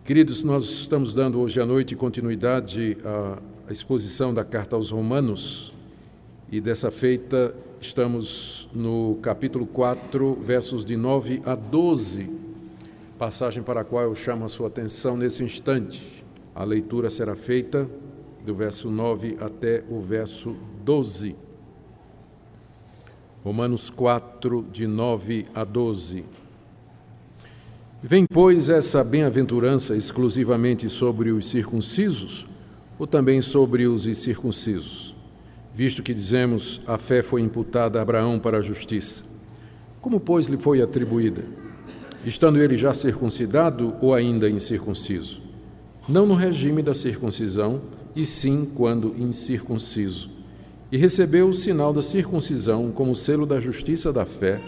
Queridos, nós estamos dando hoje à noite continuidade à exposição da Carta aos Romanos e dessa feita estamos no capítulo 4, versos de 9 a 12, passagem para a qual eu chamo a sua atenção nesse instante. A leitura será feita do verso 9 até o verso 12. Romanos 4, de 9 a 12. Vem, pois, essa bem-aventurança exclusivamente sobre os circuncisos ou também sobre os incircuncisos? Visto que dizemos, a fé foi imputada a Abraão para a justiça. Como, pois, lhe foi atribuída? Estando ele já circuncidado ou ainda incircunciso? Não no regime da circuncisão, e sim quando incircunciso. E recebeu o sinal da circuncisão como selo da justiça da fé,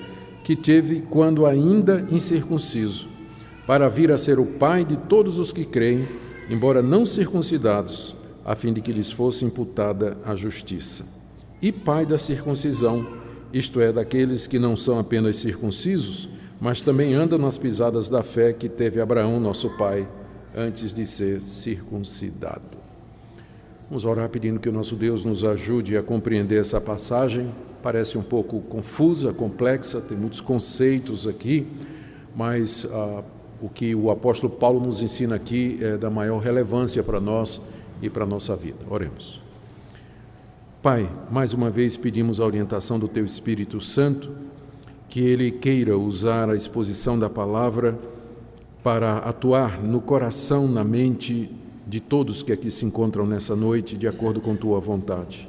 que teve quando ainda incircunciso, para vir a ser o pai de todos os que creem, embora não circuncidados, a fim de que lhes fosse imputada a justiça. E pai da circuncisão, isto é, daqueles que não são apenas circuncisos, mas também andam nas pisadas da fé que teve Abraão, nosso pai, antes de ser circuncidado. Vamos orar pedindo que o nosso Deus nos ajude a compreender essa passagem. Parece um pouco confusa, complexa, tem muitos conceitos aqui, mas o que o apóstolo Paulo nos ensina aqui é da maior relevância para nós e para a nossa vida. Oremos. Pai, mais uma vez pedimos a orientação do Teu Espírito Santo, que Ele queira usar a exposição da palavra para atuar no coração, na mente de todos que aqui se encontram nessa noite, de acordo com Tua vontade.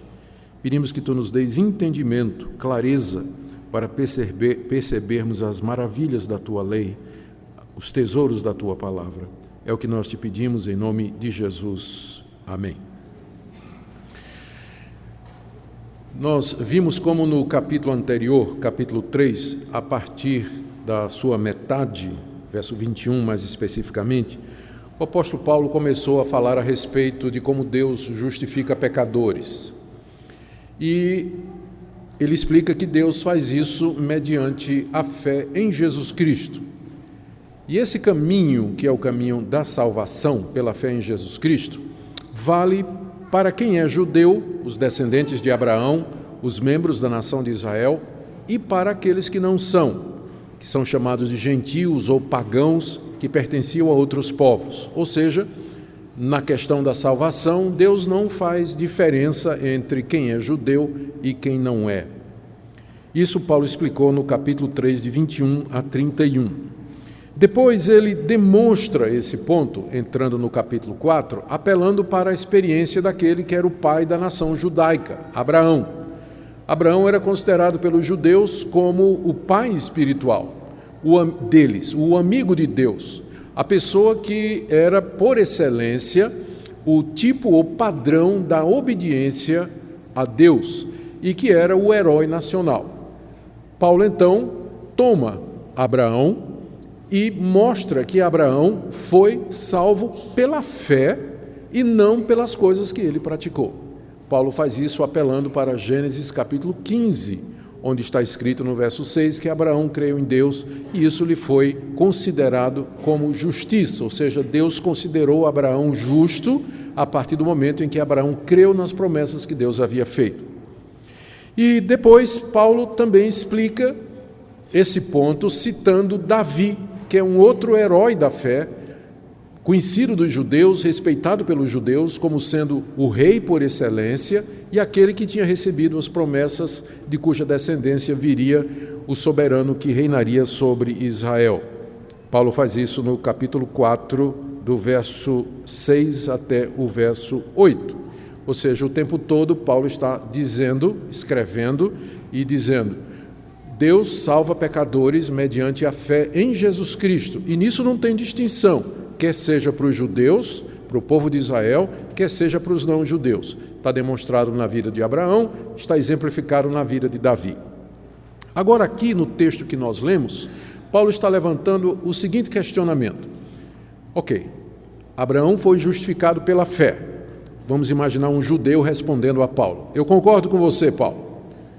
Pedimos que Tu nos deis entendimento, clareza, para percebermos as maravilhas da Tua lei, os tesouros da Tua palavra. É o que nós Te pedimos em nome de Jesus. Amém. Nós vimos como no capítulo anterior, capítulo 3, a partir da sua metade, verso 21 mais especificamente, o apóstolo Paulo começou a falar a respeito de como Deus justifica pecadores. E ele explica que Deus faz isso mediante a fé em Jesus Cristo. E esse caminho, que é o caminho da salvação pela fé em Jesus Cristo, vale para quem é judeu, os descendentes de Abraão, os membros da nação de Israel, e para aqueles que não são, que são chamados de gentios ou pagãos, que pertenciam a outros povos. Ou seja, na questão da salvação, Deus não faz diferença entre quem é judeu e quem não é. Isso Paulo explicou no capítulo 3, de 21 a 31. Depois ele demonstra esse ponto, entrando no capítulo 4, apelando para a experiência daquele que era o pai da nação judaica, Abraão. Abraão era considerado pelos judeus como o pai espiritual deles, o amigo de Deus, a pessoa que era, por excelência, o tipo ou padrão da obediência a Deus e que era o herói nacional. Paulo, então, toma Abraão e mostra que Abraão foi salvo pela fé e não pelas coisas que ele praticou. Paulo faz isso apelando para Gênesis capítulo 15, onde está escrito no verso 6 que Abraão creu em Deus e isso lhe foi considerado como justiça, ou seja, Deus considerou Abraão justo a partir do momento em que Abraão creu nas promessas que Deus havia feito. E depois Paulo também explica esse ponto citando Davi, que é um outro herói da fé, conhecido dos judeus, respeitado pelos judeus como sendo o rei por excelência e aquele que tinha recebido as promessas de cuja descendência viria o soberano que reinaria sobre Israel. Paulo faz isso no capítulo 4, do verso 6 até o verso 8. Ou seja, o tempo todo Paulo está dizendo, escrevendo e dizendo: Deus salva pecadores mediante a fé em Jesus Cristo. E nisso não tem distinção, quer seja para os judeus, para o povo de Israel, quer seja para os não-judeus. Está demonstrado na vida de Abraão, está exemplificado na vida de Davi. Agora aqui no texto que nós lemos, Paulo está levantando o seguinte questionamento. Ok, Abraão foi justificado pela fé. Vamos imaginar um judeu respondendo a Paulo. Eu concordo com você, Paulo.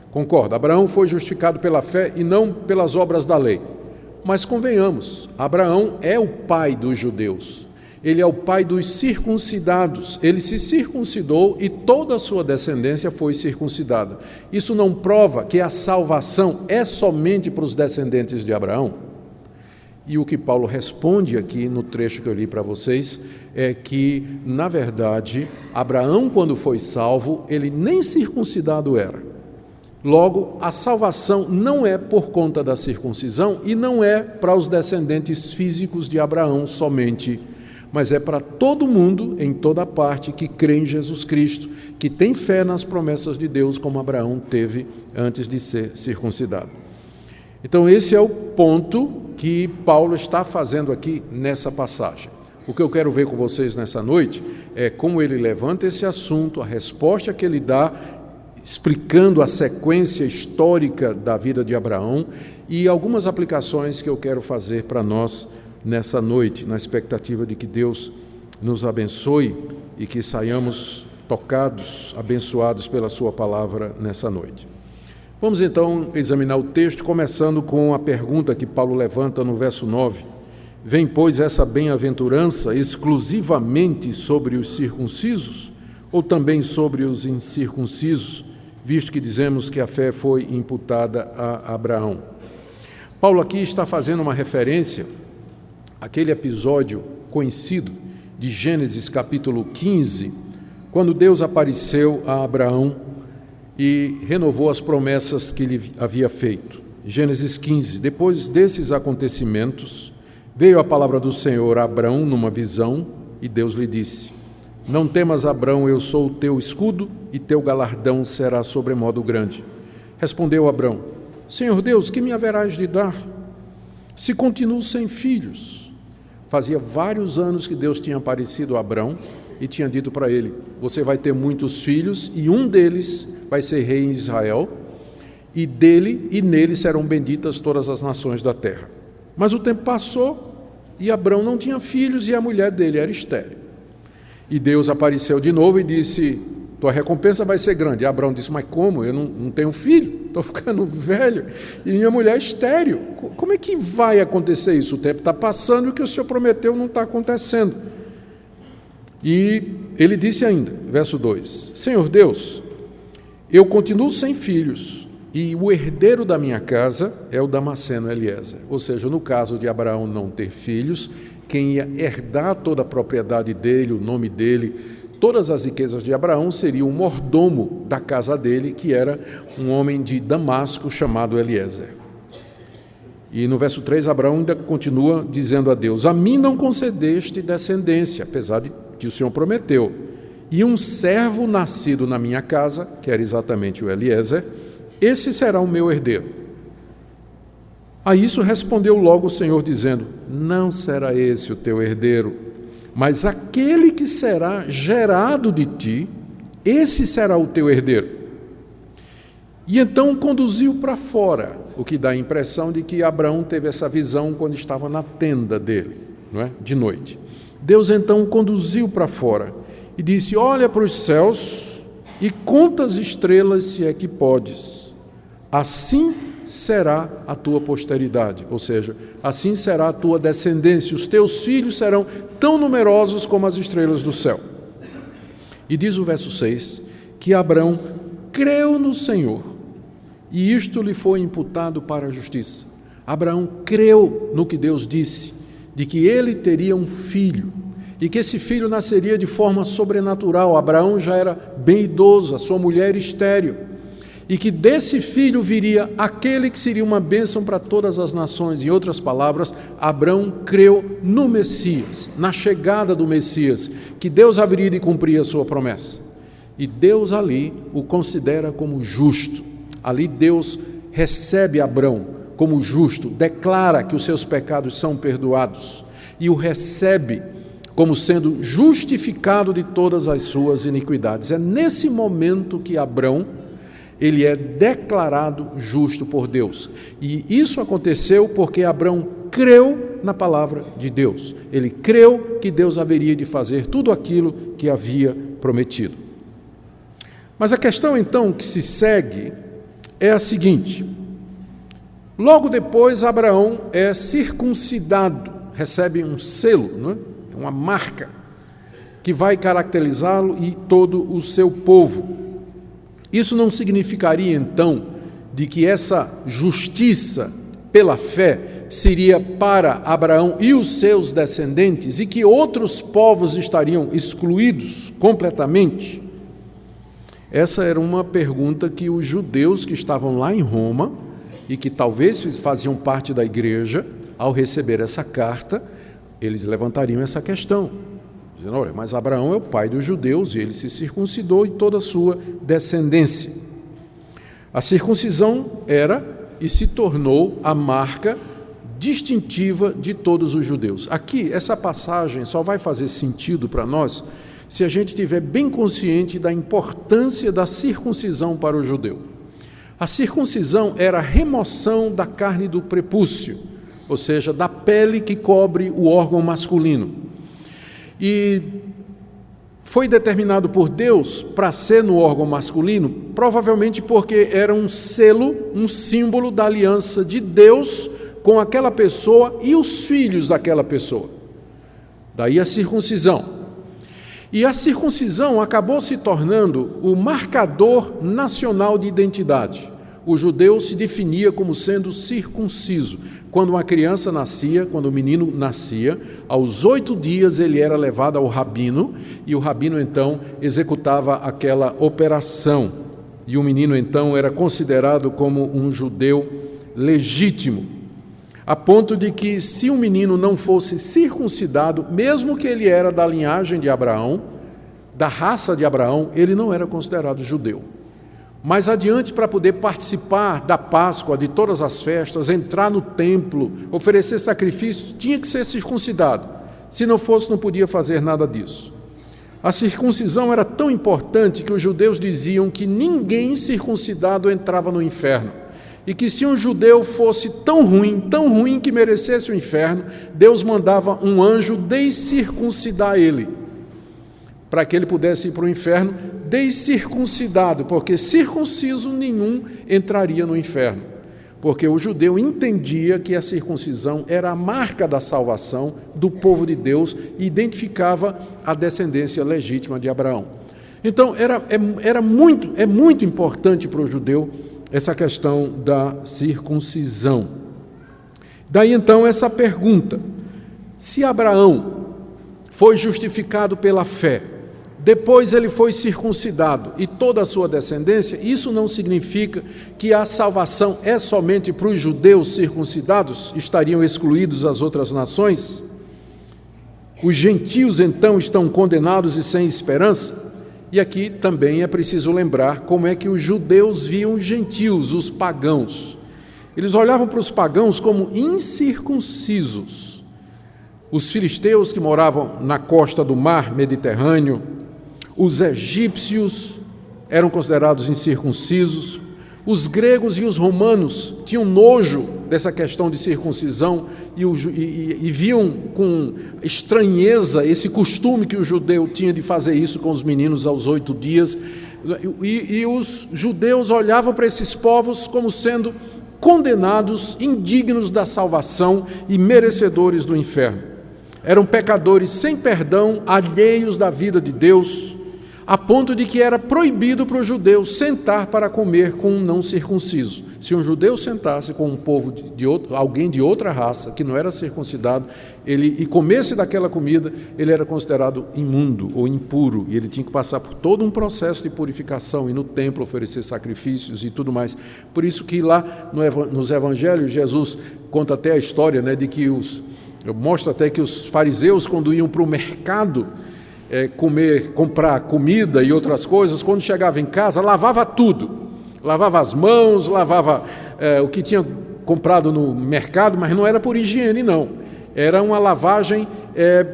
Concordo, Abraão foi justificado pela fé e não pelas obras da lei. Mas convenhamos, Abraão é o pai dos judeus. Ele é o pai dos circuncidados. Ele se circuncidou e toda a sua descendência foi circuncidada. Isso não prova que a salvação é somente para os descendentes de Abraão? E o que Paulo responde aqui no trecho que eu li para vocês é que, na verdade, Abraão, quando foi salvo, ele nem circuncidado era. Logo, a salvação não é por conta da circuncisão e não é para os descendentes físicos de Abraão somente, mas é para todo mundo, em toda parte, que crê em Jesus Cristo, que tem fé nas promessas de Deus, como Abraão teve antes de ser circuncidado. Então, esse é o ponto que Paulo está fazendo aqui nessa passagem. O que eu quero ver com vocês nessa noite é como ele levanta esse assunto, a resposta que ele dá, explicando a sequência histórica da vida de Abraão e algumas aplicações que eu quero fazer para nós nessa noite, na expectativa de que Deus nos abençoe e que saiamos tocados, abençoados pela sua palavra nessa noite. Vamos então examinar o texto, começando com a pergunta que Paulo levanta no verso 9. Vem, pois, essa bem-aventurança exclusivamente sobre os circuncisos ou também sobre os incircuncisos, visto que dizemos que a fé foi imputada a Abraão? Paulo aqui está fazendo uma referência àquele episódio conhecido de Gênesis capítulo 15, quando Deus apareceu a Abraão e renovou as promessas que lhe havia feito. Gênesis 15, depois desses acontecimentos, veio a palavra do Senhor a Abraão numa visão e Deus lhe disse: Não temas, Abraão, eu sou o teu escudo e teu galardão será sobremodo grande. Respondeu Abraão: Senhor Deus, que me haverás de dar, se continuo sem filhos? Fazia vários anos que Deus tinha aparecido a Abraão e tinha dito para ele: você vai ter muitos filhos e um deles vai ser rei em Israel, e dele e nele serão benditas todas as nações da terra. Mas o tempo passou e Abraão não tinha filhos e a mulher dele era estéril. E Deus apareceu de novo e disse: tua recompensa vai ser grande. E Abraão disse: mas como? Eu não tenho filho, estou ficando velho e minha mulher é estéril. Como é que vai acontecer isso? O tempo está passando e o que o Senhor prometeu não está acontecendo. E ele disse ainda, verso 2: Senhor Deus, eu continuo sem filhos e o herdeiro da minha casa é o Damasceno Eliezer. Ou seja, no caso de Abraão não ter filhos, quem ia herdar toda a propriedade dele, o nome dele, todas as riquezas de Abraão, seria o mordomo da casa dele, que era um homem de Damasco chamado Eliezer. E no verso 3, Abraão ainda continua dizendo a Deus: a mim não concedeste descendência, apesar de que o Senhor prometeu, e um servo nascido na minha casa, que era exatamente o Eliezer, esse será o meu herdeiro. A isso respondeu logo o Senhor, dizendo: não será esse o teu herdeiro, mas aquele que será gerado de ti, esse será o teu herdeiro. E então conduziu para fora, o que dá a impressão de que Abraão teve essa visão quando estava na tenda dele, não é? De noite. Deus então o conduziu para fora e disse: olha para os céus e conta as estrelas, se é que podes. Assim será a tua posteridade, ou seja, assim será a tua descendência, os teus filhos serão tão numerosos como as estrelas do céu. E diz o verso 6, que Abraão creu no Senhor, e isto lhe foi imputado para a justiça. Abraão creu no que Deus disse, de que ele teria um filho, e que esse filho nasceria de forma sobrenatural. Abraão já era bem idoso, a sua mulher estéril, e que desse filho viria aquele que seria uma bênção para todas as nações. Em outras palavras, Abraão creu no Messias, na chegada do Messias, que Deus haveria de cumprir a sua promessa. E Deus ali o considera como justo. Ali Deus recebe Abraão como justo, declara que os seus pecados são perdoados e o recebe como sendo justificado de todas as suas iniquidades. É nesse momento que Abraão ele é declarado justo por Deus. E isso aconteceu porque Abraão creu na palavra de Deus. Ele creu que Deus haveria de fazer tudo aquilo que havia prometido. Mas a questão então que se segue é a seguinte: logo depois Abraão é circuncidado, recebe um selo, não é? uma marca que vai caracterizá-lo e todo o seu povo. Isso não significaria, então, de que essa justiça pela fé seria para Abraão e os seus descendentes e que outros povos estariam excluídos completamente? Essa era uma pergunta que os judeus que estavam lá em Roma e que talvez faziam parte da igreja, ao receber essa carta, eles levantariam essa questão, dizendo: olha, mas Abraão é o pai dos judeus e ele se circuncidou e toda a sua descendência. A circuncisão era e se tornou a marca distintiva de todos os judeus. Aqui, essa passagem só vai fazer sentido para nós se a gente estiver bem consciente da importância da circuncisão para o judeu. A circuncisão era a remoção da carne do prepúcio, ou seja, da pele que cobre o órgão masculino. E foi determinado por Deus para ser no órgão masculino, provavelmente porque era um selo, um símbolo da aliança de Deus com aquela pessoa e os filhos daquela pessoa. Daí a circuncisão. E a circuncisão acabou se tornando o marcador nacional de identidade. O judeu se definia como sendo circunciso. Quando uma criança nascia, quando o menino nascia, aos 8 dias ele era levado ao rabino, e o rabino então executava aquela operação. E o menino então era considerado como um judeu legítimo, a ponto de que se um menino não fosse circuncidado, mesmo que ele era da linhagem de Abraão, da raça de Abraão, ele não era considerado judeu. Mais adiante, para poder participar da Páscoa, de todas as festas, entrar no templo, oferecer sacrifícios, tinha que ser circuncidado. Se não fosse, não podia fazer nada disso. A circuncisão era tão importante que os judeus diziam que ninguém circuncidado entrava no inferno. E que se um judeu fosse tão ruim que merecesse o inferno, Deus mandava um anjo descircuncidar ele, para que ele pudesse ir para o inferno descircuncidado, porque circunciso nenhum entraria no inferno, porque o judeu entendia que a circuncisão era a marca da salvação do povo de Deus e identificava a descendência legítima de Abraão. Então, é muito importante para o judeu essa questão da circuncisão. Daí, então, essa pergunta: se Abraão foi justificado pela fé, depois ele foi circuncidado e toda a sua descendência, isso não significa que a salvação é somente para os judeus circuncidados, estariam excluídos as outras nações? Os gentios, então, estão condenados e sem esperança? E aqui também é preciso lembrar como é que os judeus viam os gentios, os pagãos. Eles olhavam para os pagãos como incircuncisos. Os filisteus que moravam na costa do mar Mediterrâneo, os egípcios eram considerados incircuncisos, os gregos e os romanos tinham nojo dessa questão de circuncisão e viam com estranheza esse costume que o judeu tinha de fazer isso com os meninos aos 8 dias. E os judeus olhavam para esses povos como sendo condenados, indignos da salvação e merecedores do inferno. Eram pecadores sem perdão, alheios da vida de Deus, a ponto de que era proibido para o judeu sentar para comer com um não circunciso. Se um judeu sentasse com um povo alguém de outra raça, que não era circuncidado, e comesse daquela comida, ele era considerado imundo ou impuro, e ele tinha que passar por todo um processo de purificação, e no templo oferecer sacrifícios e tudo mais. Por isso que lá nos evangelhos, Jesus conta até a história, né, de que mostra até que os fariseus, quando iam para o mercado, comprar comida e outras coisas, quando chegava em casa, lavava tudo, lavava as mãos, lavava o que tinha comprado no mercado, mas não era por higiene, não, era uma lavagem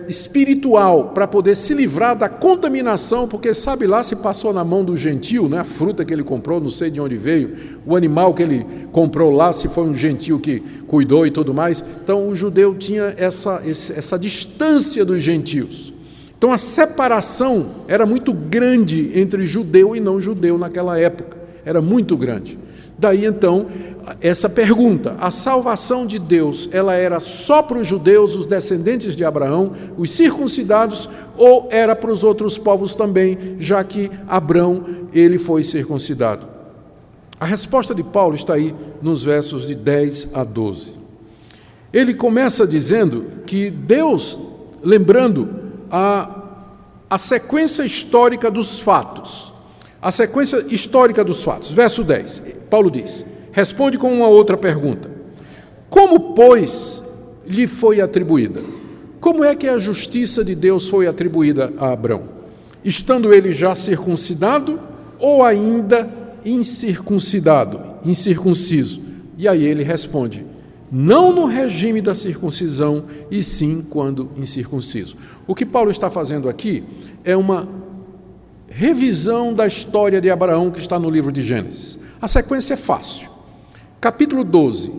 espiritual, para poder se livrar da contaminação, porque sabe lá se passou na mão do gentio, né? A fruta que ele comprou, não sei de onde veio, o animal que ele comprou lá, se foi um gentio que cuidou e tudo mais. Então o judeu tinha essa distância dos gentios. Então a separação era muito grande entre judeu e não judeu naquela época, era muito grande. Daí então essa pergunta: a salvação de Deus, ela era só para os judeus, os descendentes de Abraão, os circuncidados, ou era para os outros povos também, já que Abrão, ele foi circuncidado? A resposta de Paulo está aí nos versos de 10 a 12. Ele começa dizendo que Deus, lembrando a sequência histórica dos fatos, a sequência histórica dos fatos. Verso 10, Paulo diz, responde com uma outra pergunta: como, pois, lhe foi atribuída? Como é que a justiça de Deus foi atribuída a Abrão? Estando ele já circuncidado ou ainda incircunciso? E aí ele responde: não no regime da circuncisão, e sim quando incircunciso. O que Paulo está fazendo aqui é uma revisão da história de Abraão que está no livro de Gênesis. A sequência é fácil. Capítulo 12,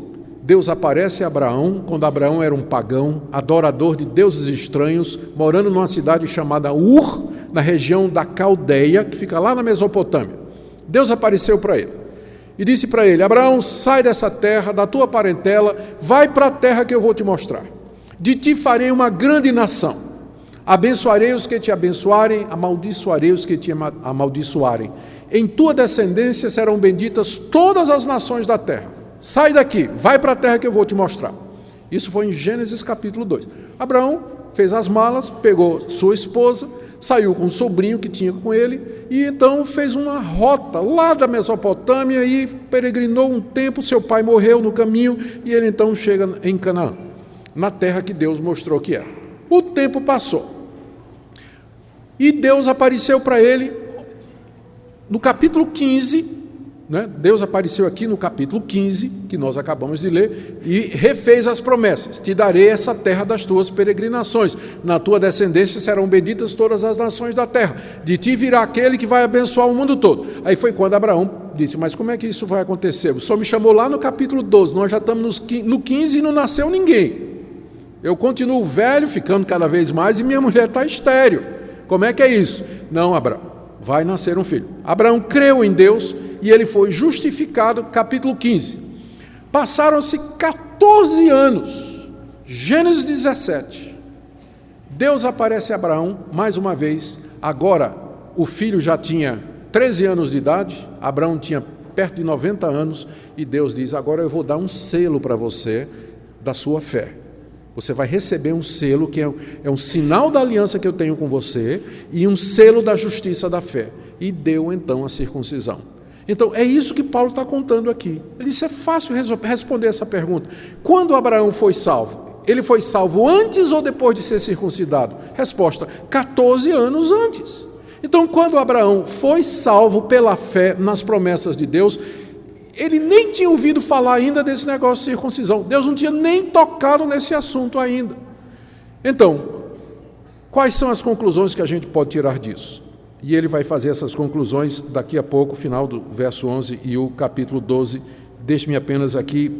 Deus aparece a Abraão quando Abraão era um pagão, adorador de deuses estranhos, morando numa cidade chamada Ur, na região da Caldeia, que fica lá na Mesopotâmia. Deus apareceu para ele e disse para ele: Abraão, sai dessa terra, da tua parentela, vai para a terra que eu vou te mostrar. De ti farei uma grande nação. Abençoarei os que te abençoarem, amaldiçoarei os que te amaldiçoarem. Em tua descendência serão benditas todas as nações da terra. Sai daqui, vai para a terra que eu vou te mostrar. Isso foi em Gênesis capítulo 2. Abraão fez as malas, pegou sua esposa, saiu com o sobrinho que tinha com ele, e então fez uma rota lá da Mesopotâmia e peregrinou um tempo. Seu pai morreu no caminho e ele então chega em Canaã, na terra que Deus mostrou que era. O tempo passou e Deus apareceu para ele no capítulo 15, né? Deus apareceu aqui no capítulo 15, que nós acabamos de ler, e refez as promessas: te darei essa terra das tuas peregrinações, na tua descendência serão benditas todas as nações da terra, de ti virá aquele que vai abençoar o mundo todo. Aí foi quando Abraão disse: mas como é que isso vai acontecer? O Senhor me chamou lá no capítulo 12, nós já estamos no 15 e não nasceu ninguém. Eu continuo velho, ficando cada vez mais, e minha mulher está estéril. Como é que é isso? Não, Abraão, vai nascer um filho. Abraão creu em Deus e ele foi justificado, capítulo 15. Passaram-se 14 anos, Gênesis 17. Deus aparece a Abraão mais uma vez. Agora o filho já tinha 13 anos de idade, Abraão tinha perto de 90 anos, e Deus diz: agora eu vou dar um selo para você da sua fé. Você vai receber um selo que é um sinal da aliança que eu tenho com você e um selo da justiça da fé. E deu então a circuncisão. Então é isso que Paulo está contando aqui. Ele disse: é fácil responder essa pergunta. Quando Abraão foi salvo? Ele foi salvo antes ou depois de ser circuncidado? Resposta: 14 anos antes. Então, quando Abraão foi salvo pela fé nas promessas de Deus, ele nem tinha ouvido falar ainda desse negócio de circuncisão. Deus não tinha nem tocado nesse assunto ainda. Então, quais são as conclusões que a gente pode tirar disso? E ele vai fazer essas conclusões daqui a pouco, final do verso 11 e o capítulo 12. Deixe-me apenas aqui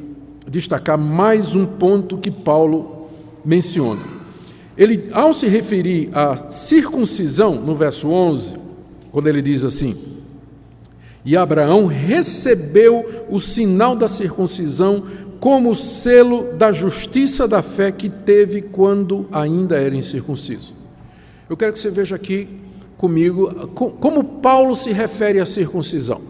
destacar mais um ponto que Paulo menciona. Ele, ao se referir à circuncisão, no verso 11, quando ele diz assim: e Abraão recebeu o sinal da circuncisão como selo da justiça da fé que teve quando ainda era incircunciso. Eu quero que você veja aqui comigo como Paulo se refere à circuncisão.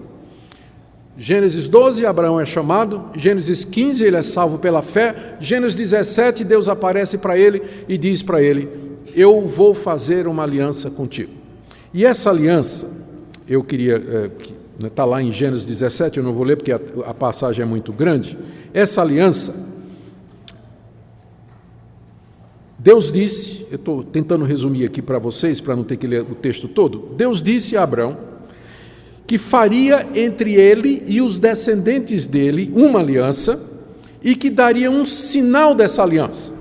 Gênesis 12, Abraão é chamado. Gênesis 15, ele é salvo pela fé. Gênesis 17, Deus aparece para ele e diz para ele: eu vou fazer uma aliança contigo. E essa aliança, eu queria... está lá em Gênesis 17, eu não vou ler porque a passagem é muito grande. Essa aliança, Deus disse, eu estou tentando resumir aqui para vocês, para não ter que ler o texto todo. Deus disse a Abraão que faria entre ele e os descendentes dele uma aliança e que daria um sinal dessa aliança.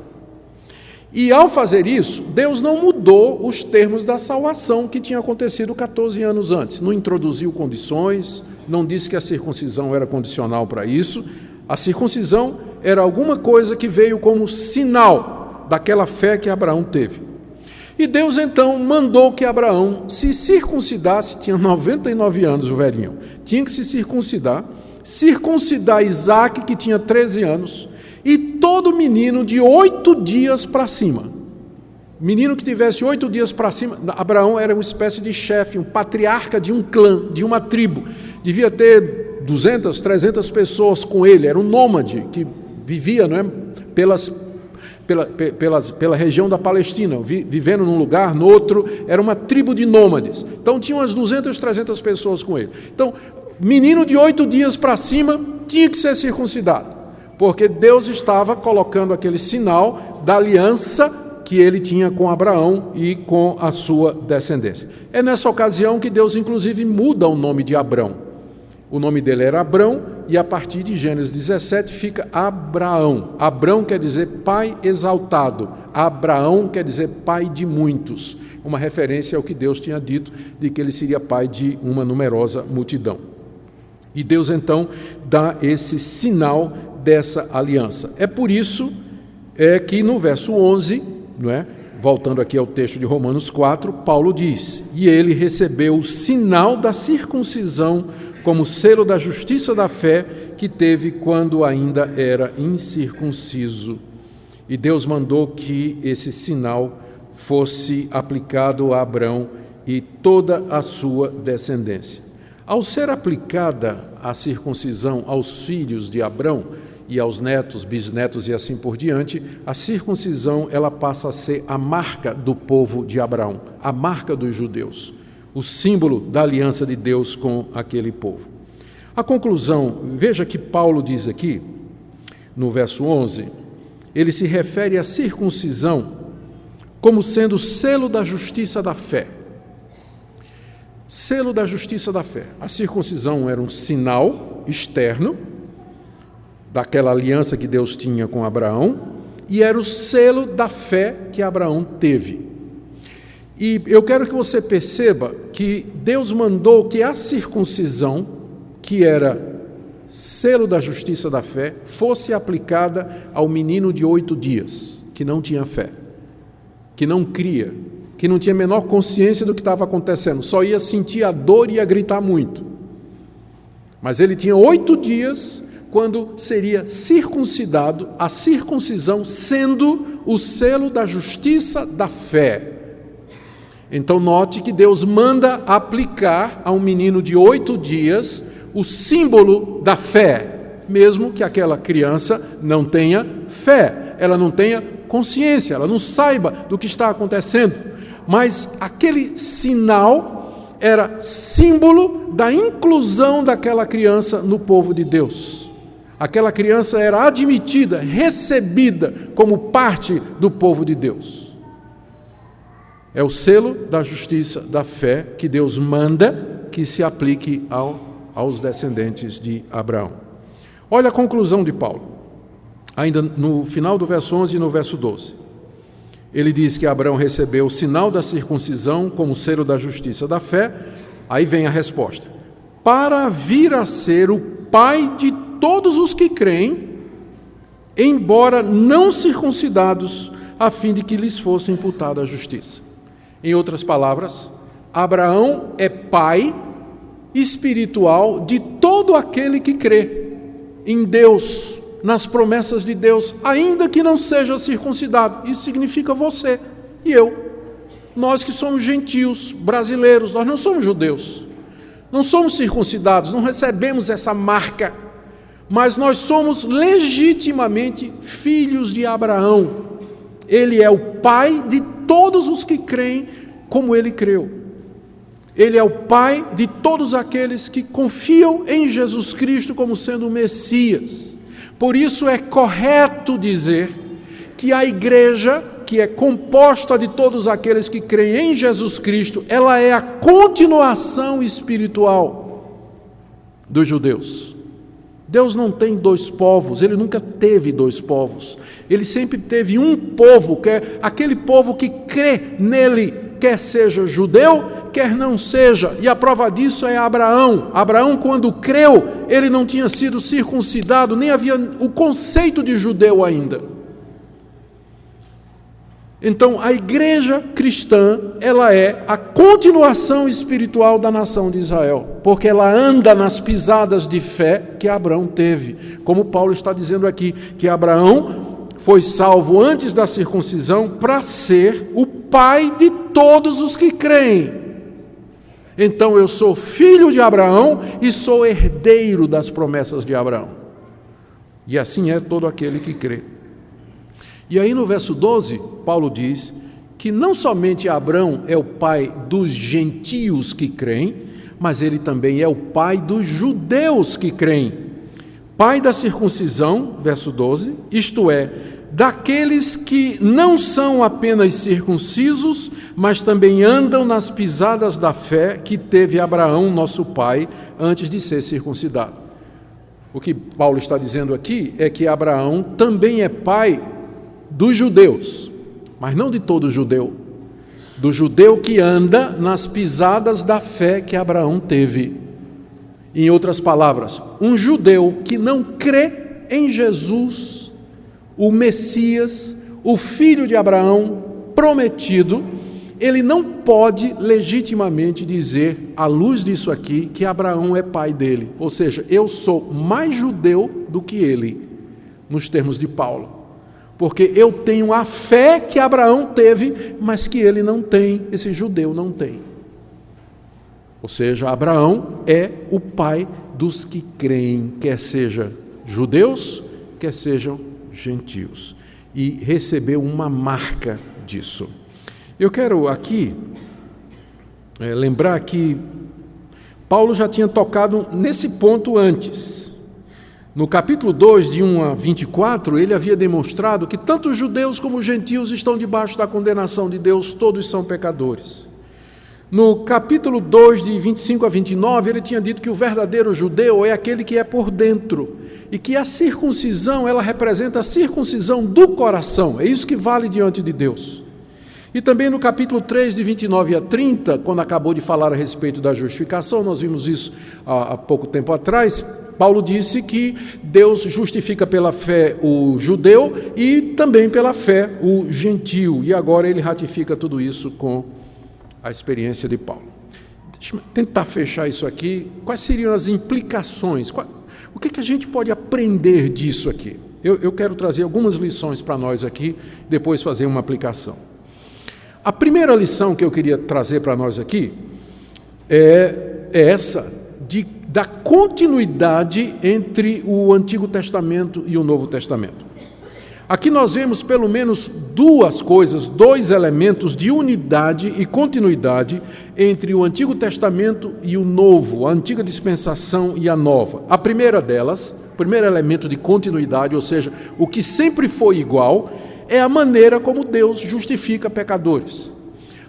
E ao fazer isso, Deus não mudou os termos da salvação que tinha acontecido 14 anos antes. Não introduziu condições, não disse que a circuncisão era condicional para isso. A circuncisão era alguma coisa que veio como sinal daquela fé que Abraão teve. E Deus então mandou que Abraão se circuncidasse, tinha 99 anos o velhinho, tinha que se circuncidar circuncidar Isaque, que tinha 13 anos, e todo menino de 8 dias para cima. Menino que tivesse 8 dias para cima. Abraão era uma espécie de chefe, um patriarca de um clã, de uma tribo. Devia ter 200, 300 pessoas com ele. Era um nômade que vivia, não é, pela região da Palestina, vivendo num lugar, no outro. Era uma tribo de nômades. Então tinha umas 200, 300 pessoas com ele. Então, menino de 8 dias para cima tinha que ser circuncidado, porque Deus estava colocando aquele sinal da aliança que ele tinha com Abraão e com a sua descendência. É nessa ocasião que Deus, inclusive, muda o nome de Abrão. O nome dele era Abrão, e a partir de Gênesis 17 fica Abraão. Abrão quer dizer pai exaltado. Abraão quer dizer pai de muitos. Uma referência ao que Deus tinha dito, de que ele seria pai de uma numerosa multidão. E Deus, então, dá esse sinal dessa aliança. É por isso que no verso 11, não é? Voltando aqui ao texto de Romanos 4, Paulo diz: e ele recebeu o sinal da circuncisão como selo da justiça da fé que teve quando ainda era incircunciso. E Deus mandou que esse sinal fosse aplicado a Abrão e toda a sua descendência. Ao ser aplicada a circuncisão aos filhos de Abrão e aos netos, bisnetos e assim por diante, a circuncisão ela passa a ser a marca do povo de Abraão, a marca dos judeus, o símbolo da aliança de Deus com aquele povo. A conclusão, veja que Paulo diz aqui, no verso 11, ele se refere à circuncisão como sendo selo da justiça da fé. Selo da justiça da fé. A circuncisão era um sinal externo daquela aliança que Deus tinha com Abraão, e era o selo da fé que Abraão teve. E eu quero que você perceba que Deus mandou que a circuncisão, que era selo da justiça da fé, fosse aplicada ao menino de 8 dias, que não tinha fé, que não cria, que não tinha a menor consciência do que estava acontecendo, só ia sentir a dor e ia gritar muito. Mas ele tinha 8 dias quando seria circuncidado, a circuncisão sendo o selo da justiça da fé. Então note que Deus manda aplicar a um menino de 8 dias o símbolo da fé, mesmo que aquela criança não tenha fé, ela não tenha consciência, ela não saiba do que está acontecendo. Mas aquele sinal era símbolo da inclusão daquela criança no povo de Deus. Aquela criança era admitida, recebida como parte do povo de Deus. É o selo da justiça da fé que Deus manda que se aplique aos descendentes de Abraão. Olha a conclusão de Paulo, ainda no final do verso 11 e no verso 12. Ele diz que Abraão recebeu o sinal da circuncisão como selo da justiça da fé. Aí vem a resposta: para vir a ser o pai de todos os que creem, embora não circuncidados, a fim de que lhes fosse imputada a justiça. Em outras palavras, Abraão é pai espiritual de todo aquele que crê em Deus, nas promessas de Deus, ainda que não seja circuncidado. Isso significa você e eu. Nós que somos gentios, brasileiros, nós não somos judeus, não somos circuncidados, não recebemos essa marca, mas nós somos legitimamente filhos de Abraão. Ele é o pai de todos os que creem como ele creu. Ele é o pai de todos aqueles que confiam em Jesus Cristo como sendo o Messias. Por isso é correto dizer que a igreja, que é composta de todos aqueles que creem em Jesus Cristo, ela é a continuação espiritual dos judeus. Deus não tem 2 povos, ele nunca teve 2 povos. Ele sempre teve um povo, que é aquele povo que crê nele, quer seja judeu, quer não seja. E a prova disso é Abraão. Abraão, quando creu, ele não tinha sido circuncidado, nem havia o conceito de judeu ainda. Então, a igreja cristã, ela é a continuação espiritual da nação de Israel, porque ela anda nas pisadas de fé que Abraão teve. Como Paulo está dizendo aqui, que Abraão foi salvo antes da circuncisão para ser o pai de todos os que creem. Então, eu sou filho de Abraão e sou herdeiro das promessas de Abraão. E assim é todo aquele que crê. E aí no verso 12, Paulo diz que não somente Abraão é o pai dos gentios que creem, mas ele também é o pai dos judeus que creem. Pai da circuncisão, verso 12, isto é, daqueles que não são apenas circuncisos, mas também andam nas pisadas da fé que teve Abraão, nosso pai, antes de ser circuncidado. O que Paulo está dizendo aqui é que Abraão também é pai dos judeus, mas não de todo judeu, do judeu que anda nas pisadas da fé que Abraão teve. Em outras palavras, um judeu que não crê em Jesus, o Messias, o filho de Abraão prometido, ele não pode legitimamente dizer, à luz disso aqui, que Abraão é pai dele. Ou seja, eu sou mais judeu do que ele, nos termos de Paulo. Porque eu tenho a fé que Abraão teve, mas que ele não tem, esse judeu não tem. Ou seja, Abraão é o pai dos que creem, quer sejam judeus, quer sejam gentios. E recebeu uma marca disso. Eu quero aqui lembrar que Paulo já tinha tocado nesse ponto antes. No capítulo 2, de 1 a 24, ele havia demonstrado que tanto os judeus como os gentios estão debaixo da condenação de Deus, todos são pecadores. No capítulo 2, de 25 a 29, ele tinha dito que o verdadeiro judeu é aquele que é por dentro, e que a circuncisão, ela representa a circuncisão do coração, é isso que vale diante de Deus. E também no capítulo 3, de 29 a 30, quando acabou de falar a respeito da justificação, nós vimos isso há pouco tempo atrás, Paulo disse que Deus justifica pela fé o judeu e também pela fé o gentio. E agora ele ratifica tudo isso com a experiência de Paulo. Deixa eu tentar fechar isso aqui. Quais seriam as implicações? O que a gente pode aprender disso aqui? Eu quero trazer algumas lições para nós aqui, depois fazer uma aplicação. A primeira lição que eu queria trazer para nós aqui é essa da continuidade entre o Antigo Testamento e o Novo Testamento. Aqui nós vemos pelo menos duas coisas, dois elementos de unidade e continuidade entre o Antigo Testamento e o Novo, a antiga dispensação e a nova. A primeira delas, o primeiro elemento de continuidade, ou seja, o que sempre foi igual, é a maneira como Deus justifica pecadores.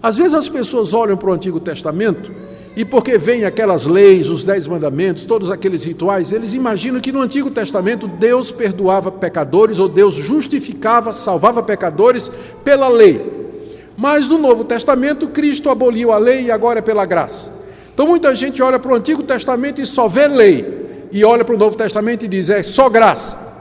Às vezes as pessoas olham para o Antigo Testamento e porque vem aquelas leis, os 10 mandamentos, todos aqueles rituais, eles imaginam que no Antigo Testamento Deus perdoava pecadores ou Deus justificava, salvava pecadores pela lei. Mas no Novo Testamento Cristo aboliu a lei e agora é pela graça. Então muita gente olha para o Antigo Testamento e só vê lei, e olha para o Novo Testamento e diz, é só graça.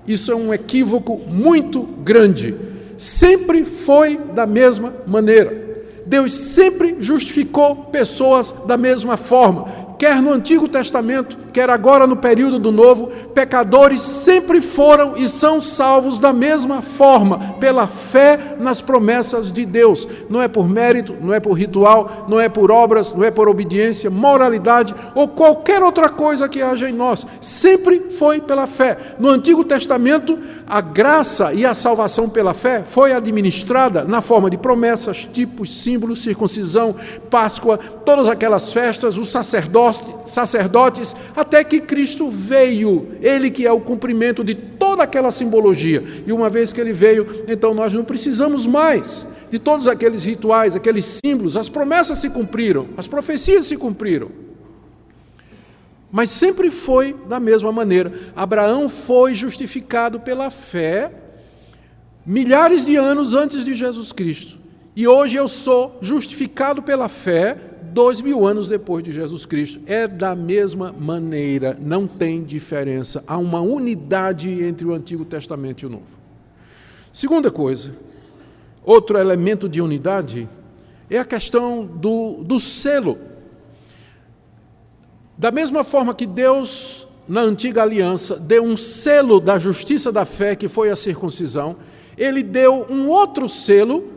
Isso é um equívoco muito grande. Sempre foi da mesma maneira. Deus sempre justificou pessoas da mesma forma. Quer no Antigo Testamento, quer agora no período do Novo, pecadores sempre foram e são salvos da mesma forma, pela fé nas promessas de Deus. Não é por mérito, não é por ritual, não é por obras, não é por obediência, moralidade ou qualquer outra coisa que haja em nós. Sempre foi pela fé. No Antigo Testamento, a graça e a salvação pela fé foi administrada na forma de promessas, tipos, símbolos, circuncisão, Páscoa, todas aquelas festas, os sacerdotes, até que Cristo veio, Ele que é o cumprimento de toda aquela simbologia. E uma vez que Ele veio, então nós não precisamos mais de todos aqueles rituais, aqueles símbolos. As promessas se cumpriram, as profecias se cumpriram. Mas sempre foi da mesma maneira. Abraão foi justificado pela fé milhares de anos antes de Jesus Cristo. E hoje eu sou justificado pela fé 2000 anos depois de Jesus Cristo. É da mesma maneira, não tem diferença. Há uma unidade entre o Antigo Testamento e o Novo. Segunda coisa, outro elemento de unidade é a questão do selo. Da mesma forma que Deus, na antiga aliança, deu um selo da justiça da fé, que foi a circuncisão, Ele deu um outro selo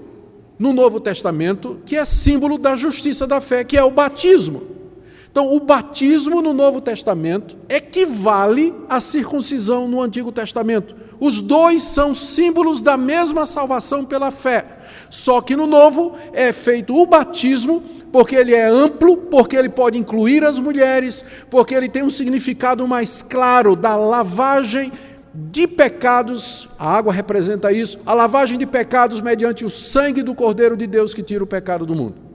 no Novo Testamento, que é símbolo da justiça da fé, que é o batismo. Então, o batismo no Novo Testamento equivale à circuncisão no Antigo Testamento. Os dois são símbolos da mesma salvação pela fé. Só que no Novo é feito o batismo, porque ele é amplo, porque ele pode incluir as mulheres, porque ele tem um significado mais claro da lavagem de pecados. A água representa isso, a lavagem de pecados mediante o sangue do Cordeiro de Deus que tira o pecado do mundo.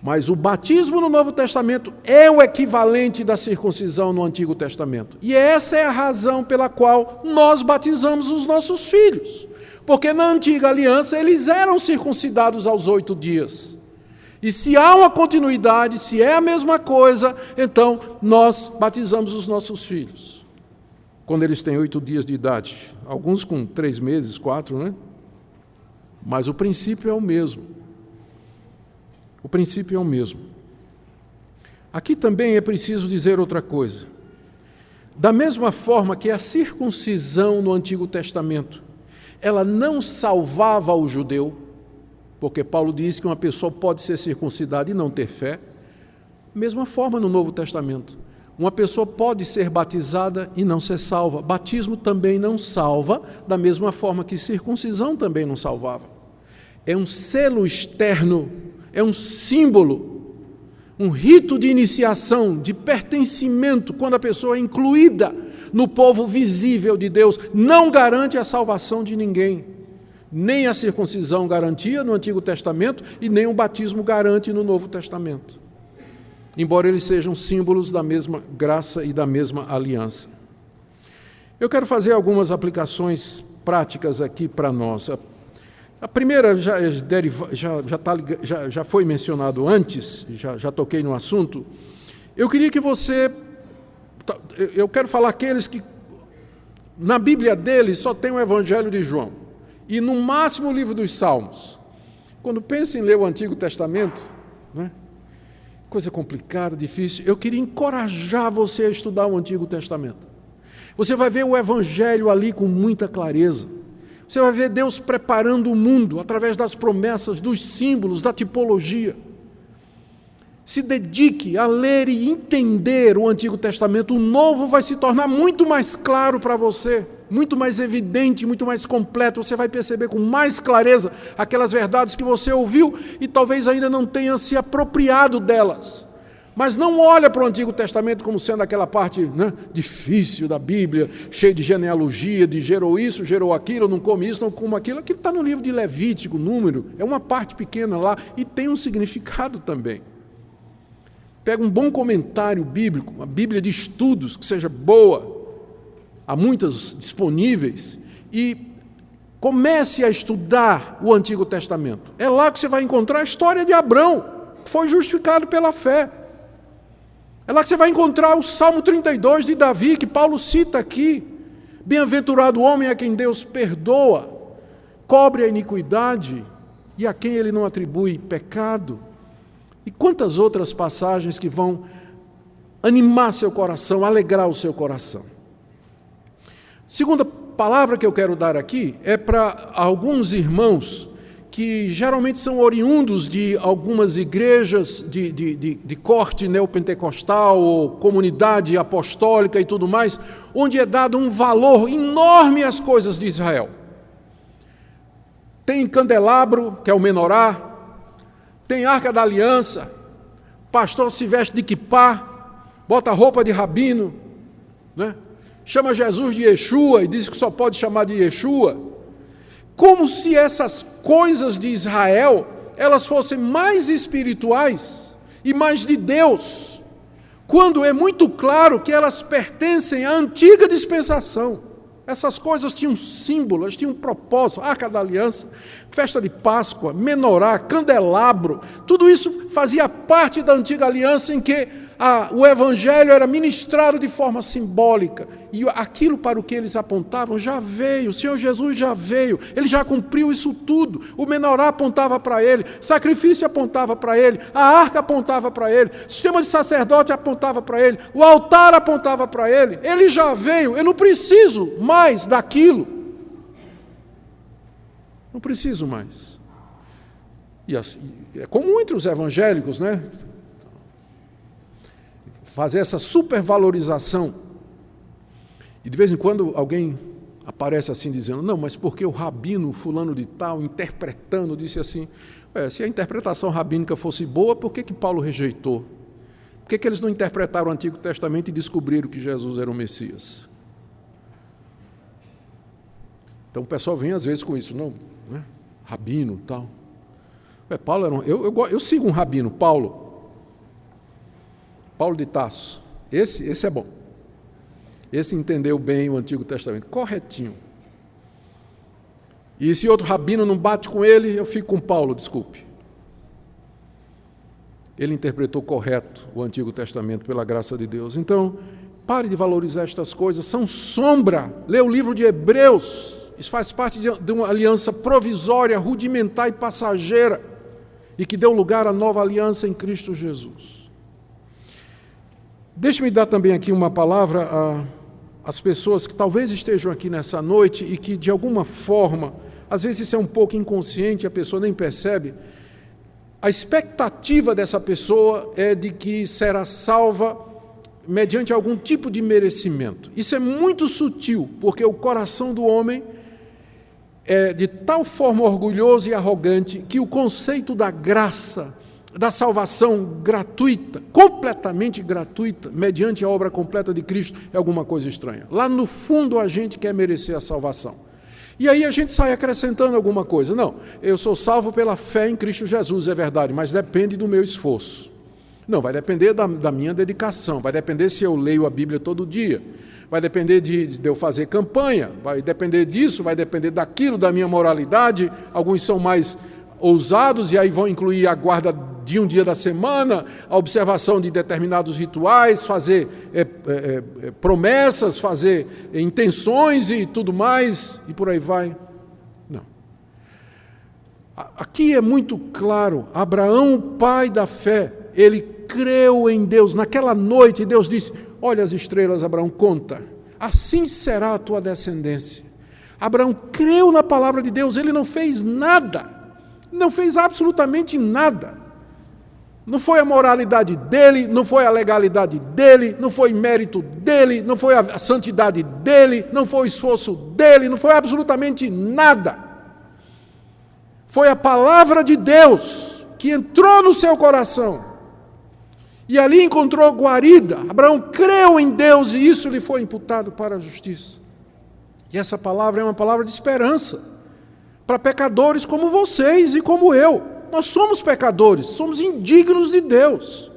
Mas o batismo no Novo Testamento é o equivalente da circuncisão no Antigo Testamento. E essa é a razão pela qual nós batizamos os nossos filhos. Porque na antiga aliança eles eram circuncidados aos 8 dias. E se há uma continuidade, se é a mesma coisa, então nós batizamos os nossos filhos. Quando eles têm 8 dias de idade. Alguns com 3 meses, 4, né? Mas o princípio é o mesmo. O princípio é o mesmo. Aqui também é preciso dizer outra coisa. Da mesma forma que a circuncisão no Antigo Testamento, ela não salvava o judeu, porque Paulo diz que uma pessoa pode ser circuncidada e não ter fé. Mesma forma no Novo Testamento. Uma pessoa pode ser batizada e não ser salva. Batismo também não salva, da mesma forma que circuncisão também não salvava. É um selo externo, é um símbolo, um rito de iniciação, de pertencimento, quando a pessoa é incluída no povo visível de Deus, não garante a salvação de ninguém. Nem a circuncisão garantia no Antigo Testamento e nem o batismo garante no Novo Testamento. Embora eles sejam símbolos da mesma graça e da mesma aliança. Eu quero fazer algumas aplicações práticas aqui para nós. A primeira já foi mencionado antes, já toquei no assunto. Eu queria que eu quero falar aqueles que na Bíblia deles só tem o Evangelho de João e no máximo o livro dos Salmos. Quando pensa em ler o Antigo Testamento, né? Coisa complicada, difícil, eu queria encorajar você a estudar o Antigo Testamento. Você vai ver o Evangelho ali com muita clareza. Você vai ver Deus preparando o mundo através das promessas, dos símbolos, da tipologia. Se dedique a ler e entender o Antigo Testamento. O Novo vai se tornar muito mais claro para você, muito mais evidente, muito mais completo. Você vai perceber com mais clareza aquelas verdades que você ouviu e talvez ainda não tenha se apropriado delas. Mas não olha para o Antigo Testamento como sendo aquela parte, né, difícil da Bíblia, cheia de genealogia, de gerou isso, gerou aquilo, não come isso, não come aquilo. Aquilo está no livro de Levítico, Número, é uma parte pequena lá e tem um significado também. Pega um bom comentário bíblico, uma Bíblia de estudos que seja boa, há muitas disponíveis, e comece a estudar o Antigo Testamento. É lá que você vai encontrar a história de Abrão, que foi justificado pela fé. É lá que você vai encontrar o Salmo 32 de Davi, que Paulo cita aqui. Bem-aventurado o homem a quem Deus perdoa, cobre a iniquidade e a quem ele não atribui pecado. E quantas outras passagens que vão animar seu coração, alegrar o seu coração. Segunda palavra que eu quero dar aqui é para alguns irmãos que geralmente são oriundos de algumas igrejas de corte neopentecostal ou comunidade apostólica e tudo mais, onde é dado um valor enorme às coisas de Israel. Tem candelabro, que é o menorá, tem Arca da Aliança, pastor se veste de quipá, bota roupa de rabino, né? Chama Jesus de Yeshua e diz que só pode chamar de Yeshua. Como se essas coisas de Israel, elas fossem mais espirituais e mais de Deus, quando é muito claro que elas pertencem à antiga dispensação. Essas coisas tinham um símbolo, elas tinham um propósito, Arca da Aliança, festa de Páscoa, menorá, candelabro, tudo isso fazia parte da antiga aliança em que o evangelho era ministrado de forma simbólica, e aquilo para o que eles apontavam já veio, o Senhor Jesus já veio, ele já cumpriu isso tudo. O menorá apontava para ele, sacrifício apontava para ele, a arca apontava para ele, o sistema de sacerdote apontava para ele, o altar apontava para ele. Ele já veio, eu não preciso mais daquilo. Não preciso mais. E assim, é comum entre os evangélicos, né? Fazer essa supervalorização. E de vez em quando alguém aparece assim dizendo, não, mas porque o rabino fulano de tal, interpretando, disse assim, se a interpretação rabínica fosse boa, por que Paulo rejeitou? Por que eles não interpretaram o Antigo Testamento e descobriram que Jesus era o Messias? Então o pessoal vem às vezes com isso, não, né? Rabino e tal. Paulo era eu sigo um rabino, Paulo de Tarso. Esse é bom. Esse entendeu bem o Antigo Testamento, corretinho. E se outro rabino não bate com ele, eu fico com Paulo, desculpe. Ele interpretou correto o Antigo Testamento pela graça de Deus. Então, pare de valorizar estas coisas, são sombra. Lê o livro de Hebreus, isso faz parte de uma aliança provisória, rudimentar e passageira, e que deu lugar à nova aliança em Cristo Jesus. Deixe-me dar também aqui uma palavra às pessoas que talvez estejam aqui nessa noite e que, de alguma forma, às vezes isso é um pouco inconsciente, a pessoa nem percebe. A expectativa dessa pessoa é de que será salva mediante algum tipo de merecimento. Isso é muito sutil, porque o coração do homem é de tal forma orgulhoso e arrogante que o conceito da graça, da salvação gratuita, completamente gratuita, mediante a obra completa de Cristo, é alguma coisa estranha. Lá no fundo a gente quer merecer a salvação. E aí a gente sai acrescentando alguma coisa. Não, eu sou salvo pela fé em Cristo Jesus, é verdade, mas depende do meu esforço. Não, vai depender da minha dedicação, vai depender se eu leio a Bíblia todo dia, vai depender de eu fazer campanha, vai depender disso, vai depender daquilo, da minha moralidade. Alguns são mais ousados e aí vão incluir a guarda de um dia da semana, a observação de determinados rituais, fazer promessas, fazer intenções e tudo mais, e por aí vai. Não. Aqui é muito claro, Abraão, pai da fé, ele creu em Deus. Naquela noite Deus disse, olha as estrelas, Abraão, conta, assim será a tua descendência. Abraão creu na palavra de Deus, ele não fez nada, não fez absolutamente nada. Não foi a moralidade dele, não foi a legalidade dele, não foi mérito dele, não foi a santidade dele, não foi o esforço dele, não foi absolutamente nada. Foi a palavra de Deus que entrou no seu coração e ali encontrou guarida. Abraão creu em Deus e isso lhe foi imputado para a justiça. E essa palavra é uma palavra de esperança para pecadores como vocês e como eu. Nós somos pecadores, somos indignos de Deus.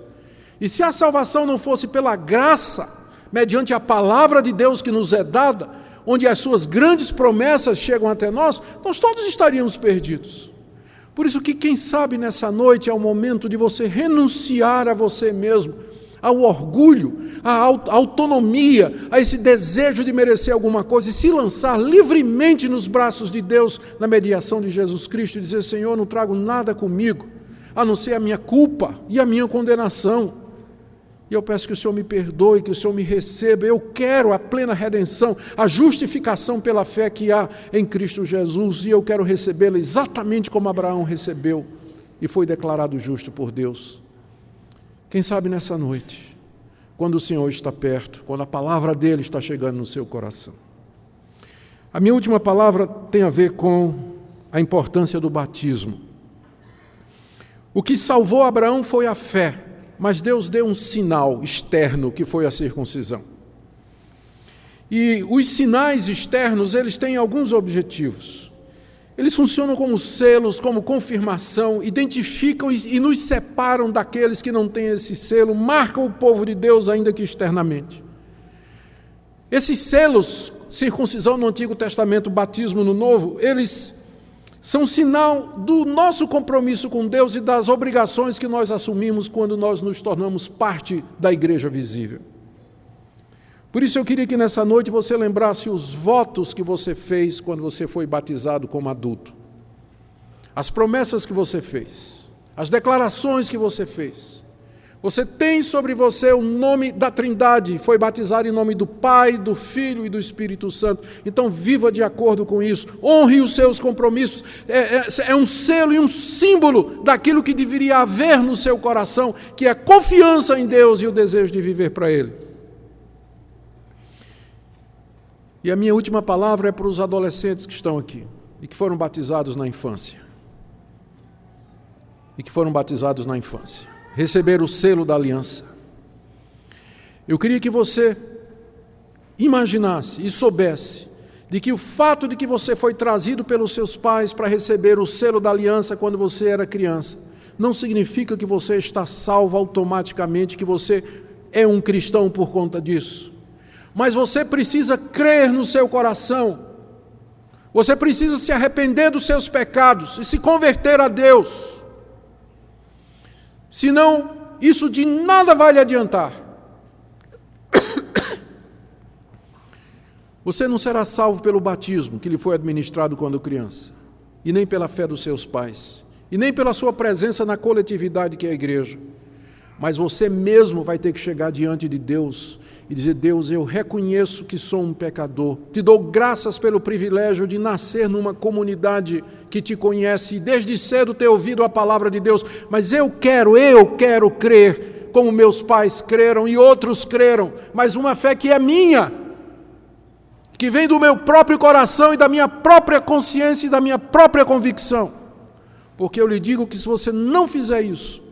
E se a salvação não fosse pela graça, mediante a palavra de Deus que nos é dada, onde as suas grandes promessas chegam até nós todos estaríamos perdidos. Por isso que, quem sabe, nessa noite é o momento de você renunciar a você mesmo, ao orgulho, à autonomia, a esse desejo de merecer alguma coisa e se lançar livremente nos braços de Deus, na mediação de Jesus Cristo, e dizer, Senhor, não trago nada comigo, a não ser a minha culpa e a minha condenação. E eu peço que o Senhor me perdoe, que o Senhor me receba. Eu quero a plena redenção, a justificação pela fé que há em Cristo Jesus, e eu quero recebê-la exatamente como Abraão recebeu e foi declarado justo por Deus. Quem sabe nessa noite, quando o Senhor está perto, quando a palavra dele está chegando no seu coração. A minha última palavra tem a ver com a importância do batismo. O que salvou Abraão foi a fé, mas Deus deu um sinal externo, que foi a circuncisão. E os sinais externos, eles têm alguns objetivos. Eles funcionam como selos, como confirmação, identificam e nos separam daqueles que não têm esse selo, marcam o povo de Deus, ainda que externamente. Esses selos, circuncisão no Antigo Testamento, batismo no Novo, eles são sinal do nosso compromisso com Deus e das obrigações que nós assumimos quando nós nos tornamos parte da igreja visível. Por isso eu queria que nessa noite você lembrasse os votos que você fez quando você foi batizado como adulto. As promessas que você fez, as declarações que você fez. Você tem sobre você o nome da Trindade, foi batizado em nome do Pai, do Filho e do Espírito Santo. Então viva de acordo com isso, honre os seus compromissos. É um selo e um símbolo daquilo que deveria haver no seu coração, que é confiança em Deus e o desejo de viver para Ele. E a minha última palavra é para os adolescentes que estão aqui e que foram batizados na infância. Receber o selo da aliança. Eu queria que você imaginasse e soubesse de que o fato de que você foi trazido pelos seus pais para receber o selo da aliança quando você era criança, não significa que você está salvo automaticamente, que você é um cristão por conta disso. Mas você precisa crer no seu coração. Você precisa se arrepender dos seus pecados e se converter a Deus. Senão, isso de nada vai lhe adiantar. Você não será salvo pelo batismo que lhe foi administrado quando criança, e nem pela fé dos seus pais, e nem pela sua presença na coletividade que é a igreja. Mas você mesmo vai ter que chegar diante de Deus e dizer: Deus, eu reconheço que sou um pecador, te dou graças pelo privilégio de nascer numa comunidade que te conhece e desde cedo ter ouvido a palavra de Deus, mas eu quero crer como meus pais creram e outros creram, mas uma fé que é minha, que vem do meu próprio coração e da minha própria consciência e da minha própria convicção. Porque eu lhe digo que se você não fizer isso,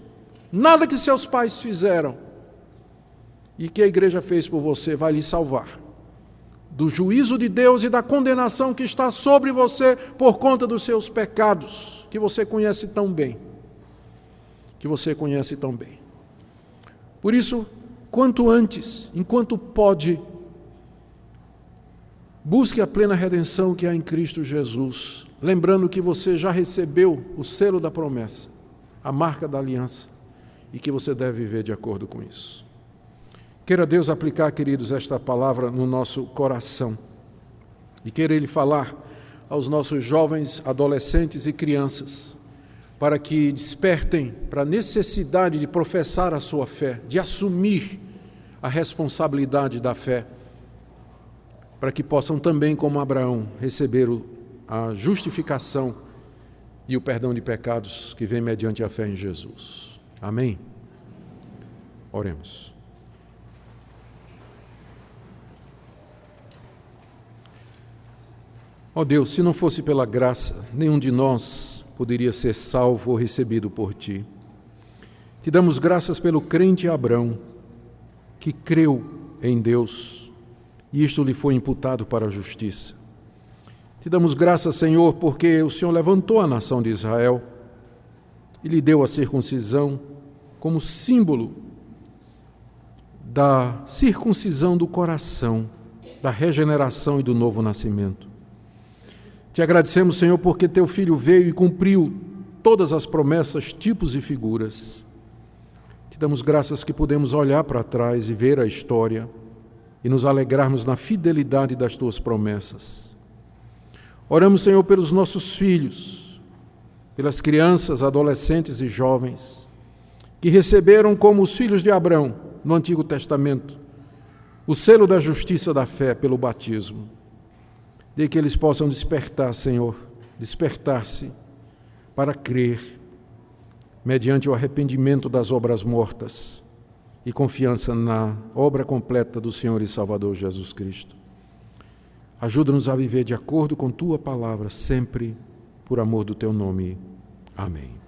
nada que seus pais fizeram e que a igreja fez por você vai lhe salvar do juízo de Deus e da condenação que está sobre você por conta dos seus pecados, que você conhece tão bem. Por isso, quanto antes, enquanto pode, busque a plena redenção que há em Cristo Jesus, lembrando que você já recebeu o selo da promessa, a marca da aliança, e que você deve viver de acordo com isso. Queira Deus aplicar, queridos, esta palavra no nosso coração e queira Ele falar aos nossos jovens, adolescentes e crianças para que despertem para a necessidade de professar a sua fé, de assumir a responsabilidade da fé, para que possam também, como Abraão, receber a justificação e o perdão de pecados que vem mediante a fé em Jesus. Amém? Oremos. Ó Deus, se não fosse pela graça, nenhum de nós poderia ser salvo ou recebido por Ti. Te damos graças pelo crente Abraão, que creu em Deus, e isto lhe foi imputado para a justiça. Te damos graças, Senhor, porque o Senhor levantou a nação de Israel e lhe deu a circuncisão como símbolo da circuncisão do coração, da regeneração e do novo nascimento. Te agradecemos, Senhor, porque Teu Filho veio e cumpriu todas as promessas, tipos e figuras. Te damos graças que podemos olhar para trás e ver a história e nos alegrarmos na fidelidade das Tuas promessas. Oramos, Senhor, pelos nossos filhos, pelas crianças, adolescentes e jovens, que receberam como os filhos de Abraão, no Antigo Testamento, o selo da justiça da fé pelo batismo. De que eles possam despertar, Senhor, despertar-se para crer, mediante o arrependimento das obras mortas e confiança na obra completa do Senhor e Salvador Jesus Cristo. Ajuda-nos a viver de acordo com Tua palavra, sempre por amor do Teu nome. Amém.